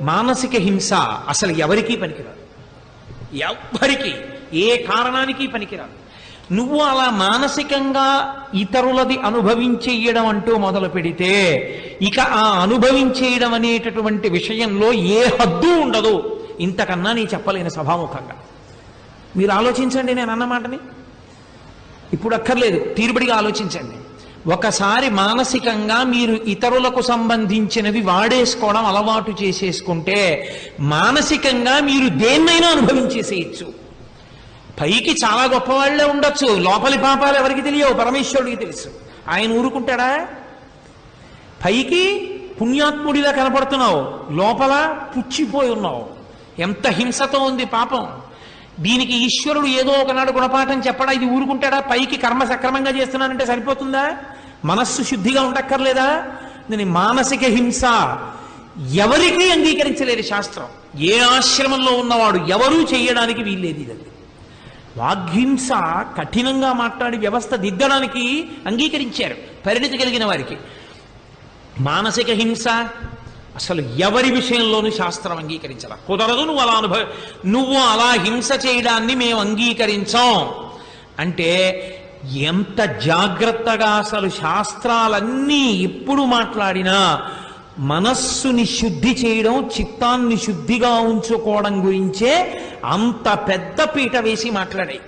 మానసిక హింస అసలు ఎవరికీ పనికిరాదు, ఎవ్వరికి ఏ కారణానికి పనికిరాదు. నువ్వు అలా మానసికంగా ఇతరులది అనుభవించేయడం అంటూ మొదలు పెడితే ఇక ఆ అనుభవించేయడం అనేటటువంటి విషయంలో ఏ హద్దు ఉండదు. ఇంతకన్నా నేను చెప్పలేను సభాముఖంగా. మీరు ఆలోచించండి, నేను అన్న మాటని ఇప్పుడు అక్కర్లేదు, తీరుబడిగా ఆలోచించండి. ఒకసారి మానసికంగా మీరు ఇతరులకు సంబంధించినవి వాడేసుకోవడం అలవాటు చేసేసుకుంటే మానసికంగా మీరు దేన్నైనా అనుభవించేసేయచ్చు. పైకి చాలా గొప్పవాళ్లే ఉండొచ్చు, లోపలి పాపాలు ఎవరికి తెలియవు, పరమేశ్వరుడికి తెలుసు. ఆయన ఊరుకుంటాడా? పైకి పుణ్యాత్ముడిలా కనపడుతున్నావు, లోపల పుచ్చిపోయి ఉన్నావు. ఎంత హింసతో ఉంది పాపం. దీనికి ఈశ్వరుడు ఏదో ఒకనాడు గుణపాఠం చెప్పడా? ఇది ఊరుకుంటాడా? పైకి కర్మ సక్రమంగా చేస్తున్నానంటే సరిపోతుందా? మనస్సు శుద్ధిగా ఉండక్కర్లేదా? దీని మానసిక హింస ఎవరికీ అంగీకరించలేదు శాస్త్రం. ఏ ఆశ్రమంలో ఉన్నవాడు ఎవరూ చేయడానికి వీల్లేదు. ఇది వాగ్హింస కఠినంగా మాట్లాడి వ్యవస్థ దిద్దడానికి అంగీకరించారు పరిణితి కలిగిన వారికి. మానసిక హింస అసలు ఎవరి విషయంలోనూ శాస్త్రం అంగీకరించాల. కుదరదు, నువ్వు అలా హింస చేయడాన్ని మేము అంగీకరించాం అంటే ఎంత జాగ్రత్తగా అసలు శాస్త్రాలన్నీ ఎప్పుడు మాట్లాడినా మనస్సుని శుద్ధి చేయడం, చిత్తాన్ని శుద్ధిగా ఉంచుకోవడం గురించే అంత పెద్ద పీట వేసి మాట్లాడాయి.